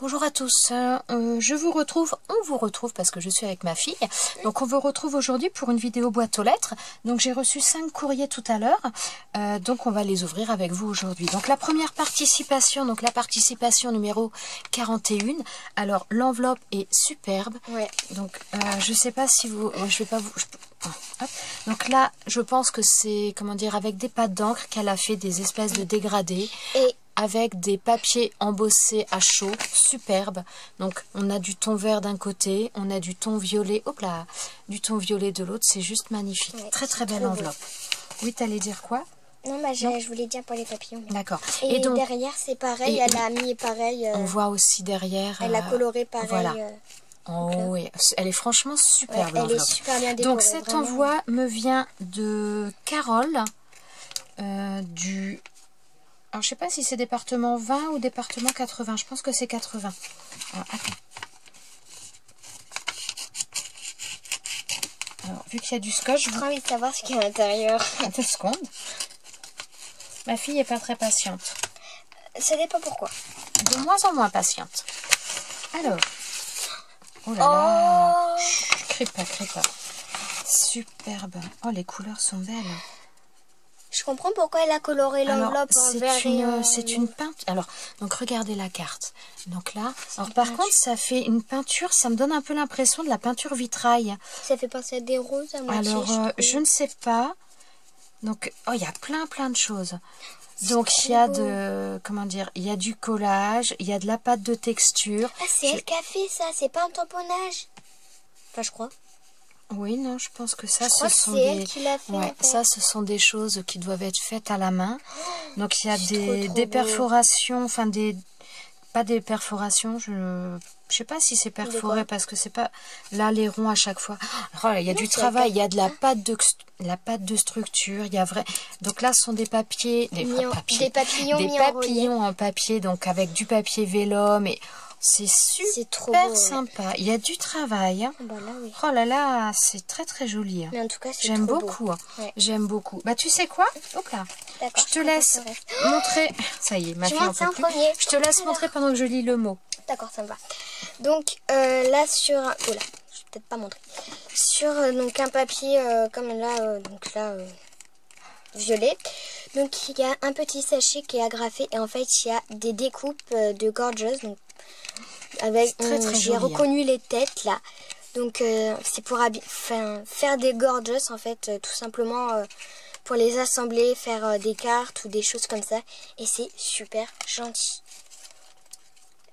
Bonjour à tous, on vous retrouve parce que je suis avec ma fille. Donc on vous retrouve aujourd'hui pour une vidéo boîte aux lettres. Donc j'ai reçu 5 courriers tout à l'heure, donc on va les ouvrir avec vous aujourd'hui. Donc la première participation, donc la participation numéro 41. Alors l'enveloppe est superbe. Ouais. Donc je sais pas si vous, je vais pas vous. Hop. Donc là, je pense que c'est, comment dire, avec des pâtes d'encre qu'elle a fait des espèces de dégradés. Et avec des papiers embossés à chaud, superbe. Donc on a du ton vert d'un côté, on a du ton violet, hop là, du ton violet de l'autre, c'est juste magnifique. Ouais, très très belle enveloppe. Oui, t'allais dire quoi? Non, bah je voulais dire pour les papillons. D'accord. Et donc derrière c'est pareil, elle a mis pareil. On voit aussi derrière. Elle a coloré pareil. Voilà. Oh oui, elle est franchement superbe. Ouais, elle est super bien décorée. Donc cet envoi me vient de Carole, du... Alors, je sais pas si c'est département 20 ou département 80. Je pense que c'est 80. Alors, attends. Alors, vu qu'il y a du scotch... J'ai envie de savoir ce qu'il y a à l'intérieur. Attends une seconde. Ma fille est pas très patiente. Ça dépend pourquoi. De moins en moins patiente. Alors. Oh là là. Chut, crie pas, crie pas. Superbe. Oh, les couleurs sont belles. Je comprends pourquoi elle a coloré l'enveloppe en vert. C'est une peinture. Alors, donc regardez la carte. Donc là, alors par contre, ça fait une peinture, ça me donne un peu l'impression de la peinture vitrail. Ça fait penser à des roses à moitié. Alors, je ne sais pas. Donc, oh, il y a plein de choses. Donc, il y a de, comment dire, il y a du collage, il y a de la pâte de texture. Ah, c'est elle qui a fait ça, c'est pas un tamponnage. Enfin, je crois. Oui, non, je pense que ça, ce sont des... Ouais, ça, ce sont des choses qui doivent être faites à la main. Donc, il y a des perforations, enfin, pas des perforations, je sais pas si c'est perforé parce que c'est pas... Là, les ronds à chaque fois. Oh, il y a du travail, il y a de la pâte de structure, il y a vrai... Donc là, ce sont des papiers... Des papillons en papier, donc avec du papier vélum et... C'est super sympa. Il y a du travail. Hein. Bah là, oui. Oh là là, c'est très joli. Hein. Mais en tout cas, j'aime beaucoup. Hein. Ouais. J'aime beaucoup. Bah tu sais quoi? Hop là. Je te laisse montrer. Ça y est, ma fille en peut plus. Je te laisse montrer pendant que je lis le mot. D'accord, ça me va. Donc là sur, oh là, je vais peut-être pas montrer. Sur donc un papier comme là, violet. Donc il y a un petit sachet qui est agrafé et en fait il y a des découpes de Gorgeous. Donc avec j'ai reconnu les têtes là. Donc c'est pour faire des Gorgeous en fait, tout simplement pour les assembler, faire des cartes ou des choses comme ça. Et c'est super gentil.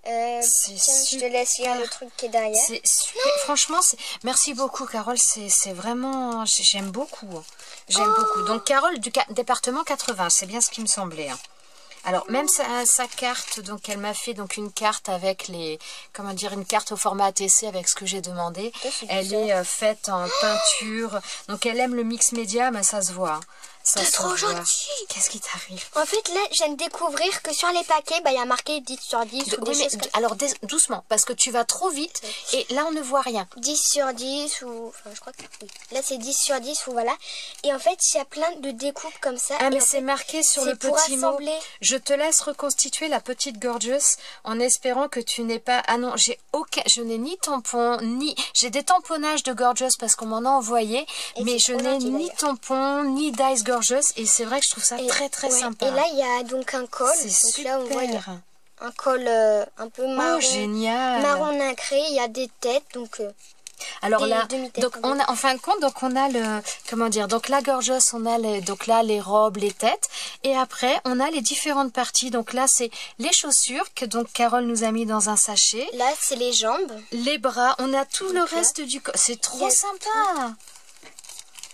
Tiens, je te laisse lire le truc qui est derrière. C'est super. Franchement, merci beaucoup Carole, c'est vraiment... J'aime beaucoup. J'aime beaucoup. Donc Carole du département 80, c'est bien ce qui me semblait. Hein. Alors même sa carte, donc elle m'a fait donc une carte avec les, comment dire, une carte au format ATC avec ce que j'ai demandé. Elle est faite en peinture, donc elle aime le mix média, mais ça se voit. C'est trop gentil. Qu'est-ce qui t'arrive? En fait, là, je viens de découvrir que sur les paquets, bah, il y a marqué 10 sur 10. Alors, doucement, parce que tu vas trop vite et là, on ne voit rien. 10 sur 10 ou... Enfin, je crois que... Oui. Là, c'est 10 sur 10 ou voilà. Et en fait, il y a plein de découpes comme ça. Ah, mais c'est marqué sur le petit mot. Je te laisse reconstituer la petite Gorgeous en espérant que tu n'aies pas... Ah non, je n'ai ni tampon, ni... J'ai des tamponnages de Gorgeous parce qu'on m'en a envoyé, mais je n'ai ni tampon, ni Dice Gorgeous et c'est vrai que je trouve ça très sympa. Et là il y a donc un col. C'est super. Là on voit un col un peu marron. Oh génial. Marron nacré, il y a des têtes donc. Alors là, donc on a en fin de compte donc on a le comment dire donc la Gorgeous, on a donc là les robes, les têtes et après on a les différentes parties. Donc là c'est les chaussures que donc Carole nous a mis dans un sachet. Là c'est les jambes, les bras, on a tout le reste du corps. C'est trop sympa.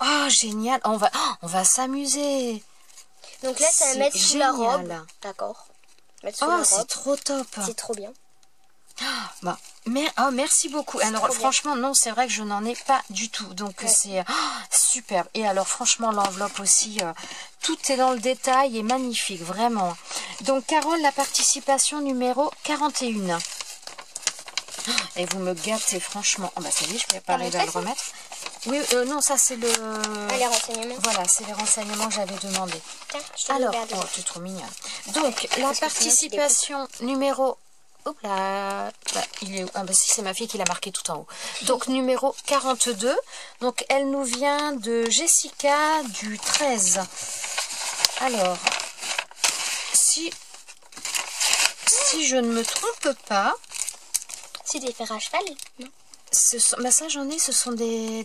Oh, génial. On va s'amuser. Donc là, ça va mettre sous la robe. D'accord. Oh, c'est trop top. C'est trop bien. Bah, merci beaucoup. Alors, franchement, non, c'est vrai que je n'en ai pas du tout. Donc, c'est superbe. Et alors, franchement, l'enveloppe aussi, tout est dans le détail et magnifique, vraiment. Donc, Carole, la participation numéro 41. Et vous me gâtez, franchement. Oh, bah, ça y est, je vais pas arriver à le remettre. Oui, non, ça c'est le... les renseignements. Voilà, c'est les renseignements que j'avais demandé. Tiens, je te alors, oh, tu es trop mignonne. Donc, la participation numéro hop là, il est où? Ah bah si, c'est ma fille qui l'a marqué tout en haut. Donc numéro 42. Donc elle nous vient de Jessica du 13. Alors, si je ne me trompe pas... C'est des fers à cheval, non? Bah ça j'en ai, ce sont des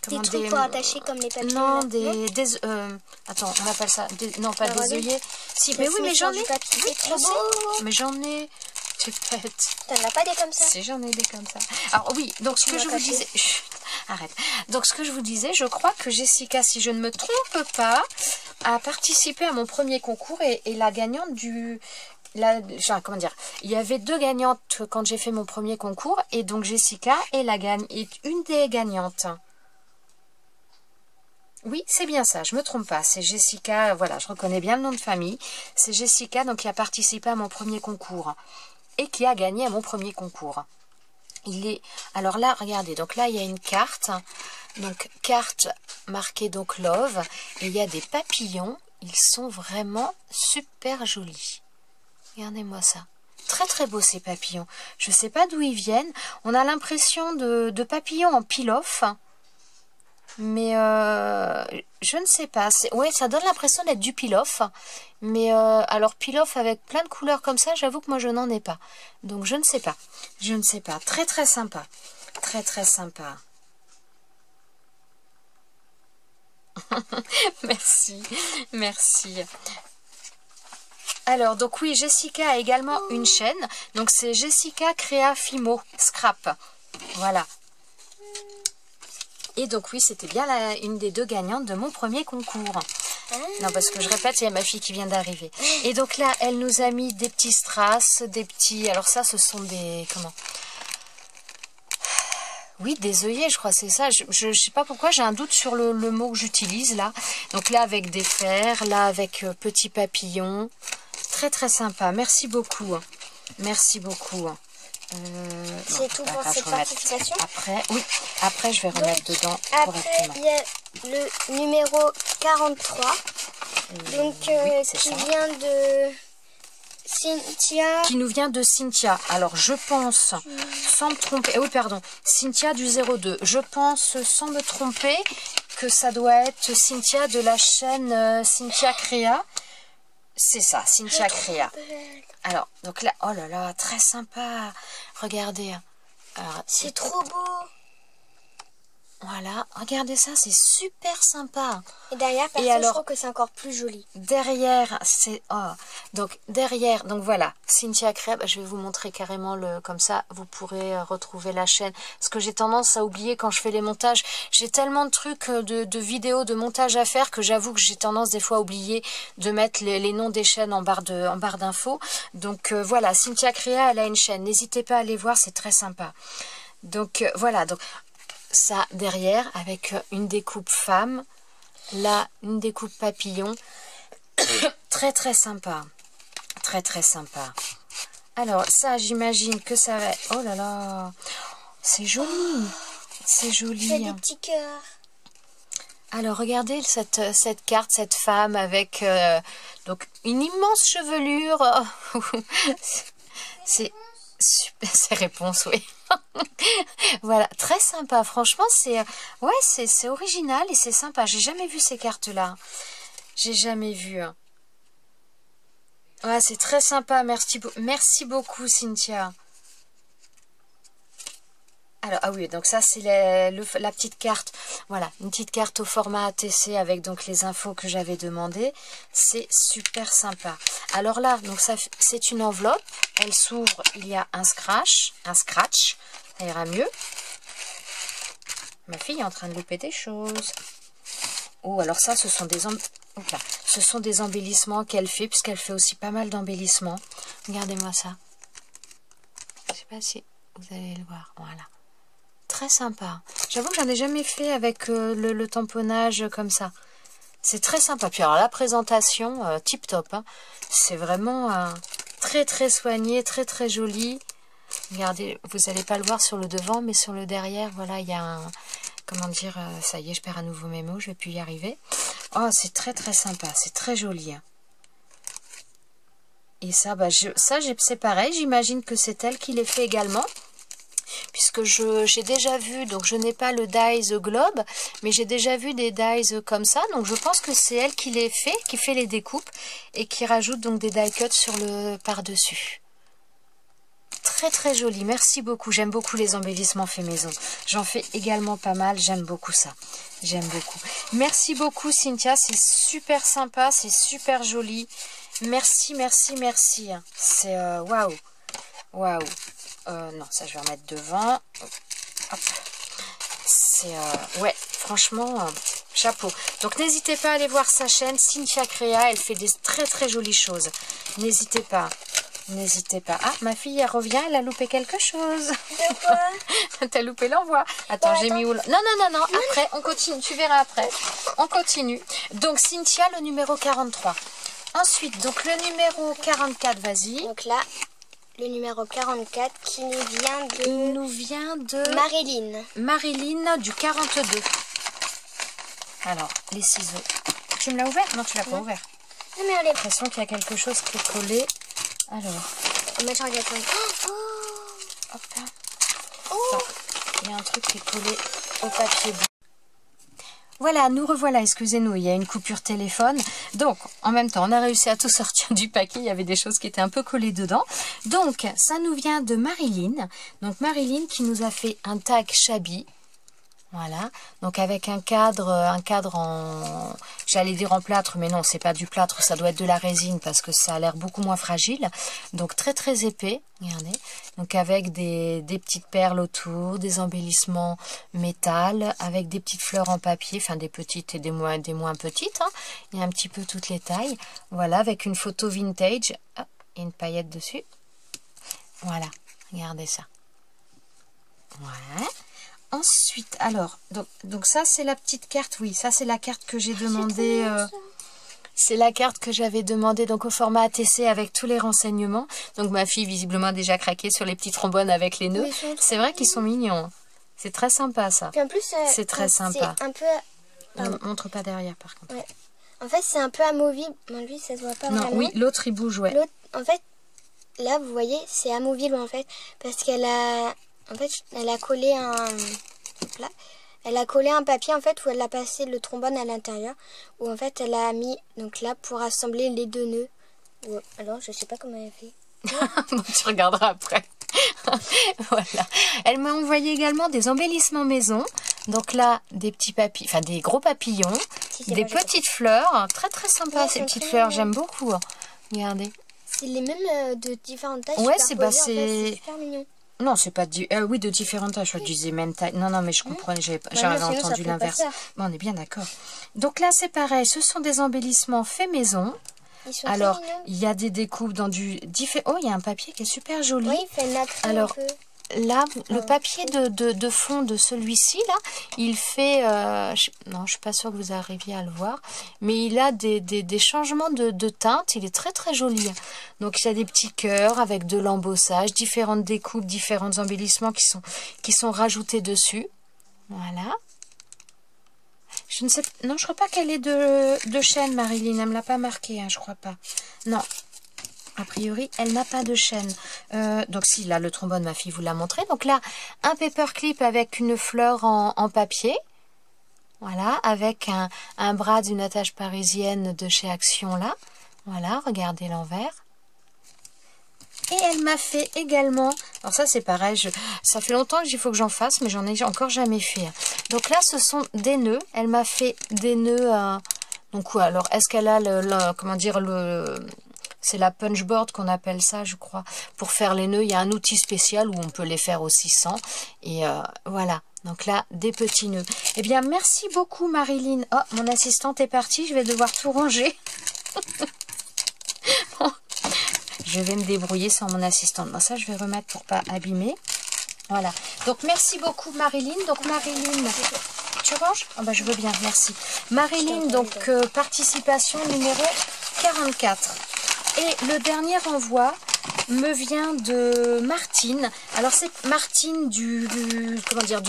trucs pour attacher comme les papillons. Non, attends, on appelle ça non, pas des œillets. Si, mais oui, mais j'en ai. Oui, trop beau. Mais j'en ai. Tu pètes. T'en as pas des comme ça? Si, j'en ai des comme ça. Alors oui, donc ce que je vous disais, chut, arrête. Donc ce que je vous disais, je crois que Jessica, si je ne me trompe pas, a participé à mon premier concours et la gagnante du comment dire, il y avait 2 gagnantes quand j'ai fait mon premier concours et donc Jessica est une des gagnantes. Oui, c'est bien ça, je me trompe pas, c'est Jessica, voilà, je reconnais bien le nom de famille, c'est Jessica donc qui a participé à mon premier concours et qui a gagné à mon premier concours. Alors là, regardez, donc là il y a une carte, donc carte marquée donc Love et il y a des papillons, ils sont vraiment super jolis. Regardez-moi ça. Très très beau ces papillons. Je ne sais pas d'où ils viennent. On a l'impression de papillons en peel-off. Mais je ne sais pas. Ouais, ça donne l'impression d'être du peel-off. Mais alors peel-off avec plein de couleurs comme ça, j'avoue que moi je n'en ai pas. Donc je ne sais pas. Je ne sais pas. Très très sympa. Très très sympa. Merci. Merci. Alors, donc oui, Jessica a également une chaîne. Donc, c'est Jessica Créa Fimo Scrap. Voilà. Et donc, oui, c'était bien une des 2 gagnantes de mon premier concours. Non, parce que je répète, il y a ma fille qui vient d'arriver. Et donc là, elle nous a mis des petits strass, des petits... Alors ça, ce sont des... Comment? Oui, des œillets, je crois, c'est ça. Je ne sais pas pourquoi, j'ai un doute sur le mot que j'utilise là. Donc là, avec des fers, là, avec petits papillons. Très très sympa, merci beaucoup. Merci beaucoup. C'est tout pour cette participation. Après je vais remettre dedans correctement. Après il y a le numéro 43, donc qui vient de Cynthia. Qui nous vient de Cynthia. Alors je pense, sans me tromper, oui pardon, Cynthia du 02. Je pense sans me tromper que ça doit être Cynthia de la chaîne Cynthia Créa. C'est ça, Cynthia Créa. Alors, donc là, oh là là, très sympa. Regardez. C'est trop beau. Voilà, regardez ça, c'est super sympa. Et derrière, je trouve que c'est encore plus joli. Derrière, c'est... Oh, donc derrière, donc voilà, Cynthia Créa, je vais vous montrer carrément comme ça, vous pourrez retrouver la chaîne. Parce que j'ai tendance à oublier quand je fais les montages. J'ai tellement de trucs de vidéos, de montage à faire que j'avoue que j'ai tendance des fois à oublier de mettre les noms des chaînes en barre d'infos. Donc voilà, Cynthia Créa, elle a une chaîne. N'hésitez pas à aller voir, c'est très sympa. Donc voilà, donc... Ça derrière avec une découpe femme, là une découpe papillon, très très sympa, très très sympa. Alors ça j'imagine que ça va, oh là là, c'est joli, c'est joli. C'est des petits cœurs. Alors regardez cette carte, cette femme avec donc une immense chevelure, c'est super, ces réponses, oui. Voilà, très sympa. Franchement, c'est original et c'est sympa. J'ai jamais vu ces cartes-là. J'ai jamais vu. Ouais, c'est très sympa. Merci beaucoup, Cynthia. Alors, ah oui, donc ça, c'est la petite carte. Voilà, une petite carte au format ATC avec donc les infos que j'avais demandées. C'est super sympa. Alors là, donc ça, c'est une enveloppe. Elle s'ouvre, il y a un scratch. Ça ira mieux. Ma fille est en train de louper des choses. Oh, alors ça, ce sont des embellissements qu'elle fait, puisqu'elle fait aussi pas mal d'embellissements. Regardez-moi ça. Je sais pas si vous allez le voir. Voilà. Très sympa. J'avoue que j'en ai jamais fait avec le tamponnage comme ça. C'est très sympa. Puis alors la présentation, tip top. Hein. C'est vraiment très très soigné, très très joli. Regardez, vous n'allez pas le voir sur le devant, mais sur le derrière, voilà, il y a un... Comment dire, ça y est, je perds à nouveau mes mots, je vais plus y arriver. Oh, c'est très très sympa, c'est très joli. Hein. Et ça, bah, c'est pareil. J'imagine que c'est elle qui les fait également. Puisque j'ai déjà vu, donc je n'ai pas le dies globe, mais j'ai déjà vu des dies comme ça. Donc je pense que c'est elle qui les fait, qui fait les découpes et qui rajoute donc des die cuts sur le par-dessus. Très très joli, merci beaucoup. J'aime beaucoup les embellissements faits maison. J'en fais également pas mal, j'aime beaucoup ça. J'aime beaucoup. Merci beaucoup Cynthia, c'est super sympa, c'est super joli. Merci, merci, merci. C'est waouh, waouh. Non, ça je vais remettre devant. C'est ouais, franchement, chapeau. Donc n'hésitez pas à aller voir sa chaîne Cynthia Créa, elle fait des très très jolies choses. N'hésitez pas. N'hésitez pas. Ah, ma fille, elle revient, elle a loupé quelque chose. De quoi? T'as loupé l'envoi. Attends, j'ai mis où? Non, non, non, non. Après, on continue. Tu verras après. On continue. Donc, Cynthia, le numéro 43. Ensuite, donc, le numéro 44, vas-y. Donc là, le numéro 44 qui nous vient de... Il nous vient de... Marilyn. Marilyn du 42. Alors, les ciseaux. Tu me l'as ouvert? Non, tu l'as pas ouvert. Non, mais elle est... J'ai l'impression qu'il y a quelque chose qui est collé. Alors. On va regarder. Hop là. Oh. Il y a un truc qui est collé au papier. Voilà, nous revoilà, excusez-nous, il y a une coupure téléphone. Donc, en même temps, on a réussi à tout sortir du paquet. Il y avait des choses qui étaient un peu collées dedans. Donc, ça nous vient de Marilyn. Donc, Marilyn qui nous a fait un tag shabby. Voilà, donc avec un cadre en, j'allais dire en plâtre, mais non, c'est pas du plâtre, ça doit être de la résine parce que ça a l'air beaucoup moins fragile. Donc très très épais, regardez. Donc avec des petites perles autour, des embellissements métal, avec des petites fleurs en papier, enfin des petites et des moins petites. Hein. Il y a un petit peu toutes les tailles. Voilà, avec une photo vintage et une paillette dessus. Voilà, regardez ça. Voilà. Ensuite, alors, donc ça c'est la petite carte, oui, ça c'est la carte que j'ai demandé, c'est la carte que j'avais demandé donc au format ATC avec tous les renseignements. Donc ma fille visiblement a déjà craqué sur les petits trombones avec les nœuds. C'est vrai qu'ils sont mignons, c'est très sympa ça. Puis en plus, c'est très sympa. C'est un peu... Ne montre pas derrière par contre. Ouais. En fait c'est un peu amovible, bon, lui ça se voit pas non, vraiment. Oui, l'autre il bouge, ouais. En fait, là vous voyez, c'est amovible en fait, parce qu'elle a... En fait, elle a collé là, elle a collé un papier en fait où elle a passé le trombone à l'intérieur, où en fait elle a mis donc là pour assembler les deux nœuds. Alors je sais pas comment elle a fait. Bon, tu regarderas après. Voilà. Elle m'a envoyé également des embellissements maison. Donc là, des petits papillons, enfin des gros papillons, des petites fleurs, très très sympa ces petites fleurs, j'aime beaucoup. Regardez. C'est les mêmes de différentes tailles. Ouais, c'est super mignon. Non, c'est pas oui, de différentes tailles. Je disais même taille. Non, non, mais je comprenais. J'avais entendu l'inverse. Bon, on est bien d'accord. Donc là, c'est pareil. Ce sont des embellissements faits maison. Alors, il y a des découpes dans du... Oh, il y a un papier qui est super joli. Oui, il fait nacré. Alors, là, le papier de fond de celui-ci, là, il fait... non, je suis pas sûre que vous arriviez à le voir. Mais il a des changements de teinte. Il est très, très joli. Donc, il y a des petits cœurs avec de l'embossage, différentes découpes, différents embellissements qui sont rajoutés dessus. Voilà. Je ne sais... Non, je crois pas qu'elle est de chaîne, Marilyn. Elle me l'a pas marqué, hein, je crois pas. Non. A priori, elle n'a pas de chaîne. Donc si, là, le trombone, ma fille vous l'a montré. Donc là, un paperclip avec une fleur en papier. Voilà, avec un bras d'une attache parisienne de chez Action, là. Voilà, regardez l'envers. Et elle m'a fait également... Alors ça, c'est pareil. Ça fait longtemps qu'il faut que j'en fasse, mais j'en ai encore jamais fait. Donc là, ce sont des nœuds. Elle m'a fait des nœuds... Donc, ouais, alors, est-ce qu'elle a comment dire, c'est la punchboard qu'on appelle ça, je crois. Pour faire les nœuds, il y a un outil spécial où on peut les faire aussi sans. Et voilà. Donc là, des petits nœuds. Eh bien, merci beaucoup, Marilyn. Oh, mon assistante est partie. Je vais devoir tout ranger. Bon. Je vais me débrouiller sans mon assistante. Bon, ça, je vais remettre pour pas abîmer. Voilà. Donc, merci beaucoup, Marilyn. Donc, Marilyn... Tu ranges? Oh, bah, je veux bien, merci. Marilyn, donc, participation numéro 44. Et le dernier envoi, me vient de Martine. Alors c'est Martine du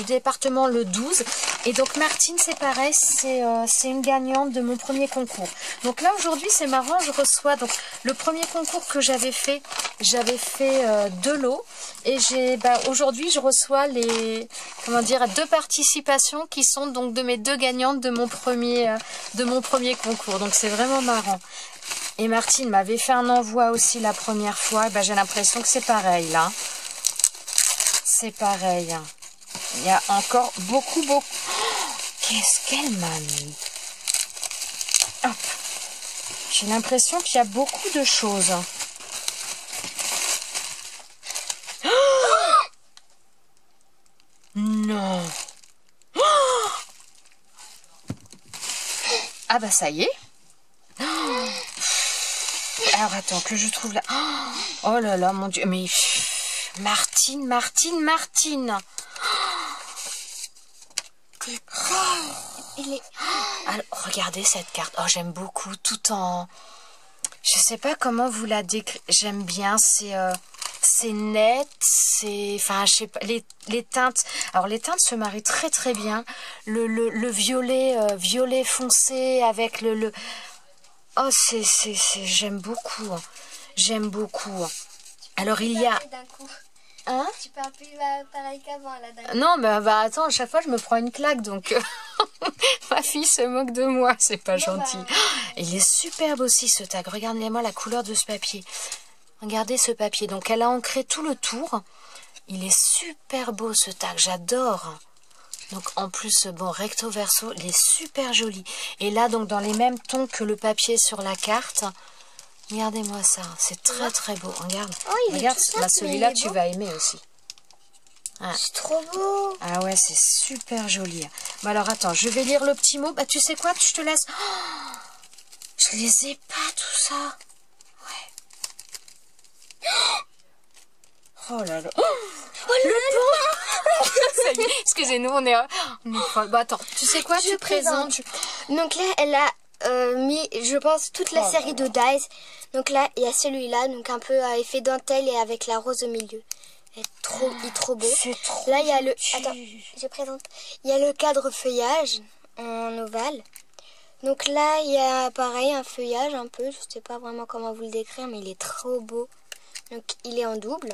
département le 12. Et donc Martine, c'est pareil, c'est une gagnante de mon premier concours. Donc là aujourd'hui c'est marrant, je reçois donc le premier concours que j'avais fait 2 lots. Et aujourd'hui je reçois les 2 participations qui sont donc de mes 2 gagnantes de mon premier concours. Donc c'est vraiment marrant. Et Martine m'avait fait un envoi aussi la première fois. J'ai l'impression que c'est pareil là. C'est pareil. Il y a encore beaucoup. Qu'est-ce qu'elle m'a mis? Hop. J'ai l'impression qu'il y a beaucoup de choses. Non. Ah bah ça y est. Alors attends que je trouve là. Oh là là mon Dieu. Mais Martine. Alors, regardez cette carte. Oh j'aime beaucoup tout en... Je sais pas comment vous la décrire. J'aime bien. C'est net, je sais pas, les teintes. Alors les teintes se marient très très bien. Le violet foncé avec le... Oh j'aime beaucoup. J'aime beaucoup. Alors il y a... Hein? Tu parles plus pareil qu'avant là. Non, attends, à chaque fois je me prends une claque donc ma fille se moque de moi, c'est pas gentil. Il est superbe aussi ce tag. Regardez-moi la couleur de ce papier. Regardez ce papier. Donc elle a ancré tout le tour. Il est super beau ce tag, j'adore. Donc en plus, bon, recto verso, il est super joli. Et là donc dans les mêmes tons que le papier sur la carte. Regardez-moi ça, c'est très très beau. Regarde, regarde, celui-là tu vas aimer aussi. Ah. C'est trop beau. Ah ouais, c'est super joli. Alors attends, je vais lire le petit mot. Tu sais quoi, je te laisse. Oh, je les ai pas tout ça. Ouais. Oh là là. Le pont. Ça y est, excusez-nous, on est attends, tu sais quoi, tu présentes. Donc là, elle a mis, je pense, toute la série de Dies. Donc là, il y a celui-là, donc un peu à effet dentelle et avec la rose au milieu. Il est trop beau. Trop là, il y a le... Attends, je présente. Il y a le cadre feuillage en ovale. Donc là, il y a pareil, un feuillage un peu. Je sais pas vraiment comment vous le décrire, mais il est trop beau. Donc il est en double.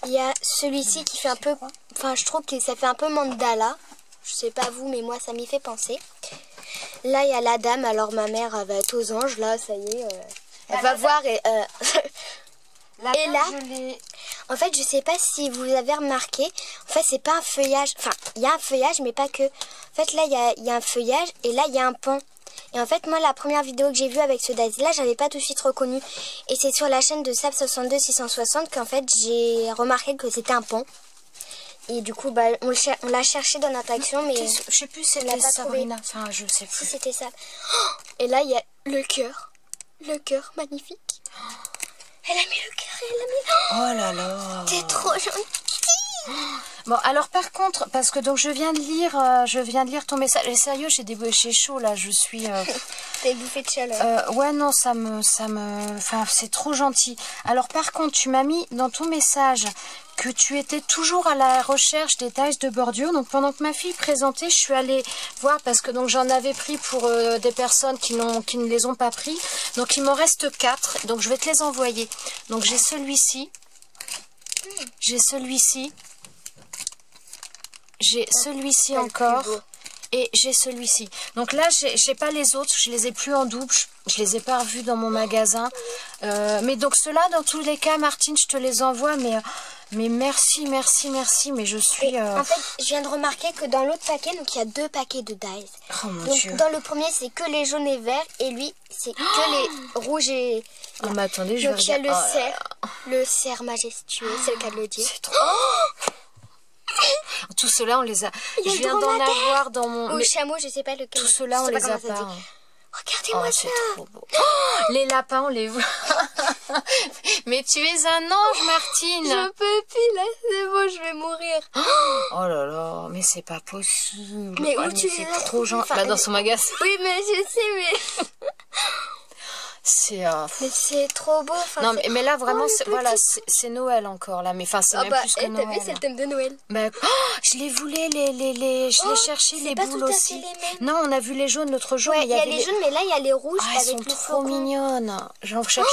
Il y a celui-ci qui fait un peu... Enfin, je trouve que ça fait un peu mandala. Je sais pas vous, mais moi, ça m'y fait penser. Là, il y a la dame. Alors, ma mère, elle va être aux anges. Là, ça y est. Elle va voir et... et là, en fait, je sais pas si vous avez remarqué. En fait, c'est pas un feuillage. Enfin, il y a un feuillage, mais pas que. En fait, là, il y a un feuillage et là, il y a un pan. Et en fait, moi, la première vidéo que j'ai vue avec ce Daisy-là, j'avais pas tout de suite reconnu. Et c'est sur la chaîne de Sab62660 qu'en fait, j'ai remarqué que c'était un pan. Et du coup, on l'a cherché dans notre action, mais je sais plus si c'était Sabrina. Enfin, je sais plus. Si c'était ça. Et là, il y a le cœur. Le cœur, magnifique. Elle a mis le cœur et elle a mis... Oh là là. T'es trop gentille. Bon, alors par contre, parce que donc je viens de lire ton message. Et sérieux, j'ai chaud là, je suis... T'es bouffée de chaleur. Ouais, non, enfin, c'est trop gentil. Alors par contre, tu m'as mis dans ton message que tu étais toujours à la recherche des tailles de bordure. Donc pendant que ma fille présentait, je suis allée voir parce que donc j'en avais pris pour des personnes qui ne les ont pas pris. Donc il m'en reste 4. Donc je vais te les envoyer. Donc j'ai celui-ci. J'ai celui-ci. J'ai celui-ci encore. Et j'ai celui-ci. Donc là, j'ai pas les autres. Je les ai plus en double. Je les ai pas revus dans mon magasin. Mais donc ceux-là, dans tous les cas, Martine, je te les envoie. Mais merci. Mais je suis... En fait, je viens de remarquer que dans l'autre paquet, donc il y a 2 paquets de Dies. Oh mon donc Dieu. dans le premier, c'est que les jaunes et verts. Et lui, c'est que les rouges et... Oh, mais attendez, je vais donc il y a regarder. le cerf majestueux, c'est le cas de le dire. C'est trop... Tout cela, on les a... Je viens d'en avoir dans mon... Ou chameau, je sais pas lequel. Tout cela, on les a pas. Regardez-moi ça. C'est trop beau. Les lapins, on les voit. Mais tu es un ange, Martine. Je peux plus, là, c'est bon, je vais mourir. Oh là là, mais c'est pas possible. Mais où tu les as trop gentil. Dans son magasin. Oui, mais je sais, mais... Mais c'est trop beau. Enfin, non, mais là, vraiment, voilà, c'est Noël encore, là. Mais enfin, c'est même plus que Noël. T'as vu, c'est le thème de Noël. Bah, je les voulais, je les cherchais, les boules aussi. Non, on a vu les jaunes l'autre jour. Ouais, il y a les jaunes, mais là, il y a les rouges avec elles sont le trop mignonnes. J'en cherchais.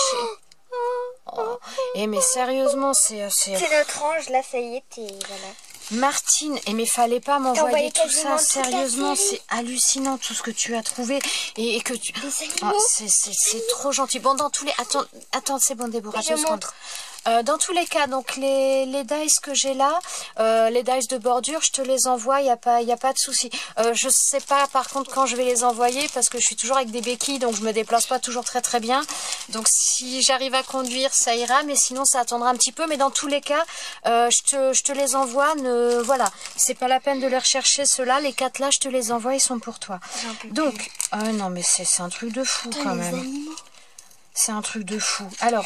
Mais sérieusement, c'est notre ange, là, ça y est, voilà. Martine, mais fallait pas m'envoyer tout ça, sérieusement, c'est hallucinant tout ce que tu as trouvé et que tu... c'est trop gentil. Bon, dans tous les... Attends, c'est bon, Déborah, je montre. Dans tous les cas, donc les dice que j'ai là, les dice de bordure, je te les envoie, il n'y a pas de souci. Je sais pas par contre quand je vais les envoyer parce que je suis toujours avec des béquilles, donc je me déplace pas toujours très bien. Donc si j'arrive à conduire, ça ira, mais sinon ça attendra un petit peu. Mais dans tous les cas, je te les envoie. Voilà, c'est pas la peine de les rechercher ceux-là. Les 4 là, je te les envoie, ils sont pour toi. Donc, non mais c'est un truc de fou quand même. C'est un truc de fou. Alors,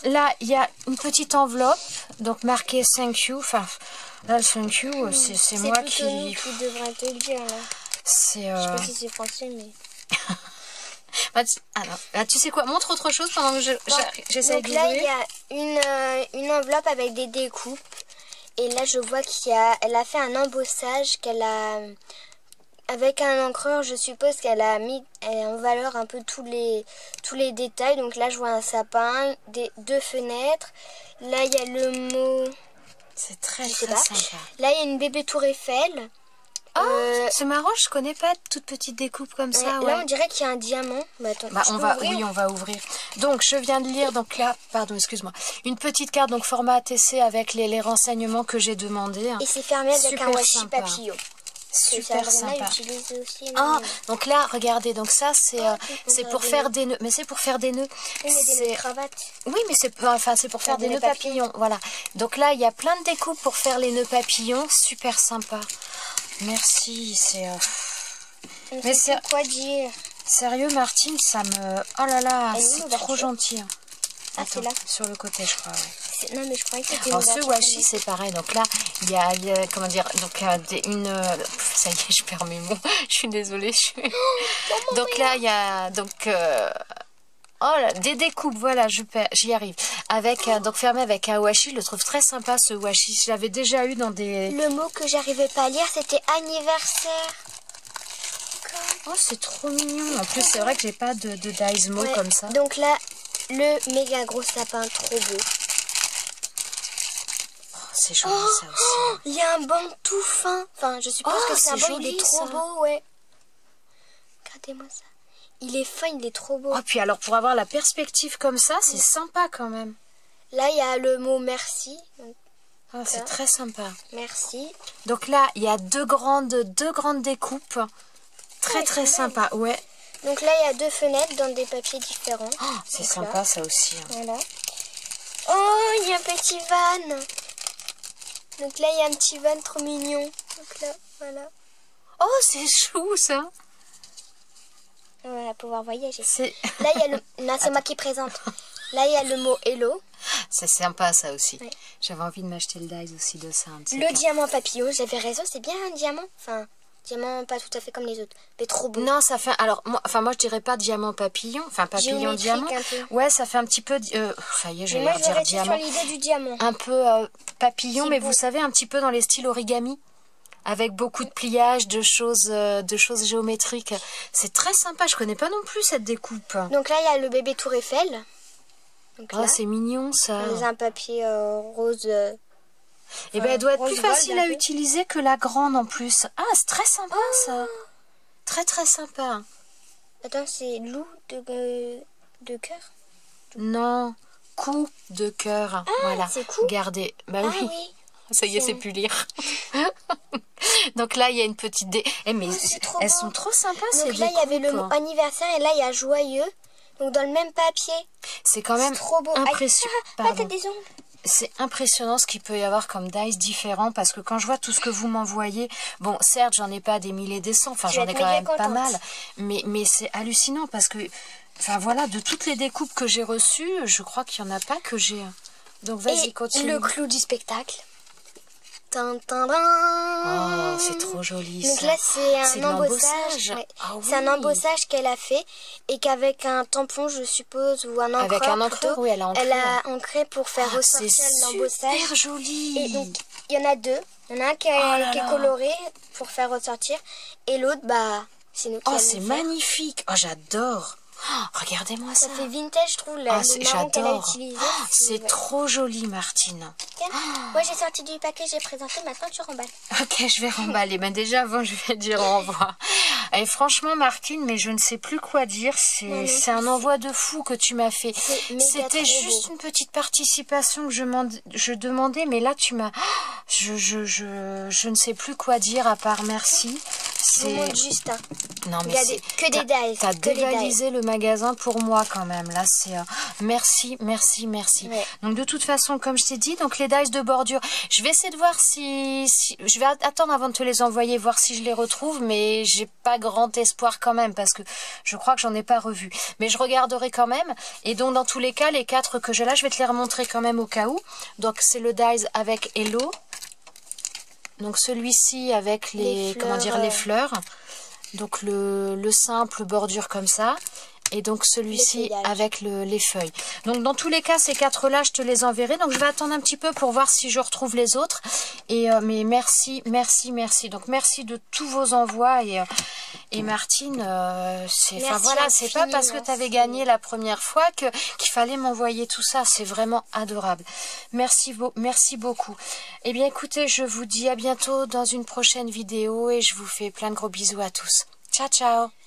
là, il y a une petite enveloppe, donc marquée thank you. Enfin, là, le thank you, c'est moi qui... devrait te le dire, là. C'est... Je sais pas si c'est français, mais... Alors, tu sais quoi? Montre autre chose pendant que j'essaie d'ouvrir. Donc là, il y a une enveloppe avec des découpes. Et là, je vois elle a fait un embossage qu'elle a... Avec un encreur, je suppose qu'elle a mis en valeur un peu tous les détails. Donc là, je vois un sapin, 2 fenêtres. Là, il y a le mot... C'est très sympa. Là, il y a une bébé tour Eiffel. C'est marrant, je connais pas de toute petite découpe comme ça. Là, on dirait qu'il y a un diamant. Attends, on va ouvrir. Donc, je viens de lire, donc là, pardon, excuse-moi, une petite carte, donc format ATC avec les renseignements que j'ai demandés. Et c'est fermé avec un washi papillon. Super sympa. Aussi, donc là, regardez, donc ça c'est pour faire des nœuds. Mais c'est pour faire des nœuds. Oui, mais des cravates. Oui, mais c'est pour faire des nœuds papillons. Voilà. Donc là, il y a plein de découpes pour faire les nœuds papillons. Super sympa. Merci. Mais c'est quoi dire. Sérieux, Martine, ça me... Oh là là, c'est trop gentil. Attends, là. Sur le côté, je crois, ouais. Non, mais je croyais que c'était... Alors, ce washi, c'est pareil. Donc là, il y a comment dire, donc ça y est, je perds mes mots. Je suis désolée. Donc là, il y a des découpes, voilà, j'y arrive. Avec donc fermé avec un washi, je le trouve très sympa ce washi. Je l'avais déjà eu dans des... Le mot que j'arrivais pas à lire, c'était anniversaire. Oh, c'est trop mignon. En plus, c'est vrai que j'ai pas de dice mots comme ça. Donc là, le méga gros sapin, trop beau. C'est joli ça aussi. Il y a un banc tout fin. Enfin, je suppose que c'est un banc, il est trop beau, ouais. Regardez-moi ça. Il est fin, il est trop beau. Puis alors, pour avoir la perspective comme ça, c'est sympa quand même. Là, il y a le mot merci. C'est très sympa. Merci. Donc là, il y a deux grandes découpes. Très sympa, ouais. Donc là, il y a 2 fenêtres dans des papiers différents. C'est sympa là. Ça aussi. Voilà. Oh, il y a un petit van. Donc là, il y a un petit van trop mignon. Donc là, voilà. Oh, c'est chou ça. On va pouvoir voyager. Là, il y a le... Non, c'est moi qui présente. Là, il y a le mot hello. C'est sympa ça aussi. Ouais. J'avais envie de m'acheter le dice aussi de ça. Le diamant papillon, j'avais raison, c'est bien un diamant. Enfin, diamant pas tout à fait comme les autres, mais trop beau. Non, ça fait... Alors, moi je dirais pas diamant papillon. Enfin, papillon diamant. Ouais, ça fait un petit peu... ça y est, je vais dire diamant. Sur l'idée du diamant. Un peu papillon, mais beau. Vous savez, un petit peu dans les styles origami. Avec beaucoup de pliages, de choses géométriques. C'est très sympa, je connais pas non plus cette découpe. Donc là, il y a le bébé tour Eiffel. C'est mignon ça. Dans un papier rose... elle doit être plus facile à utiliser que la grande en plus. C'est très sympa ça. Très sympa. Attends, c'est loup de cœur? Non, coup de cœur. Voilà. C'est coup. Regardez. Oui. Ça y est, c'est plus lire. Donc là, il y a une petite mais elles sont trop sympas ces découpes. Donc là, il y avait le mot anniversaire et là, il y a joyeux. Donc dans le même papier. C'est quand même trop beau. Impressionnant. T'as des ongles. C'est impressionnant ce qu'il peut y avoir comme dice différents parce que quand je vois tout ce que vous m'envoyez, bon, certes, j'en ai pas des milliers et des cents, enfin, j'en ai quand même pas mal, mais c'est hallucinant parce que, enfin, voilà, de toutes les découpes que j'ai reçues, je crois qu'il y en a pas que j'ai. Donc, vas-y, continue. Le clou du spectacle. Oh, c'est trop joli. Donc ça. là, c'est un embossage. Ouais. Ah, oui. C'est un embossage qu'elle a fait et qu'avec un tampon, je suppose, ou un encreur. Avec un encreur, oui, elle a ancré. Elle a ancré pour faire ressortir l'embossage. C'est super joli. Et donc, il y en a deux. Il y en a un qui est coloré pour faire ressortir et l'autre, bah, c'est nous qui allons c'est le faire. magnifique. Oh, j'adore. Oh, regardez-moi ça. Ça fait vintage, je trouve, le marron qu'elle a utilisé. C'est trop joli, Martine. Tiens, moi j'ai sorti du paquet, j'ai présenté, maintenant tu remballes. Ok, je vais remballer. Ben déjà, avant, je vais dire au revoir. Et franchement, Martine, mais je ne sais plus quoi dire. C'est un envoi de fou que tu m'as fait. C'était juste une petite participation que je demandais, mais là, tu m'as... Je ne sais plus quoi dire à part merci. C'est juste un. Non, mais que des dies. T'as dévalisé le magasin pour moi quand même. Là, c'est merci. Ouais. Donc de toute façon, comme je t'ai dit, donc les dies de bordure, je vais essayer de voir si je vais attendre avant de te les envoyer, voir si je les retrouve, mais j'ai pas grand espoir quand même parce que je crois que j'en ai pas revu. Mais je regarderai quand même. Et donc dans tous les cas, les 4 que j'ai là, je vais te les remontrer quand même au cas où. Donc c'est le dies avec Hello. Donc celui-ci avec les fleurs. Donc le simple bordure comme ça. Et donc celui-ci avec les feuilles. Donc dans tous les cas, ces 4 là, je te les enverrai. Donc je vais attendre un petit peu pour voir si je retrouve les autres. Et mais merci. Donc merci de tous vos envois. Et Martine, c'est pas parce que tu avais gagné la première fois qu'il fallait m'envoyer tout ça. C'est vraiment adorable. Merci beaucoup. Eh bien écoutez, je vous dis à bientôt dans une prochaine vidéo et je vous fais plein de gros bisous à tous. Ciao, ciao.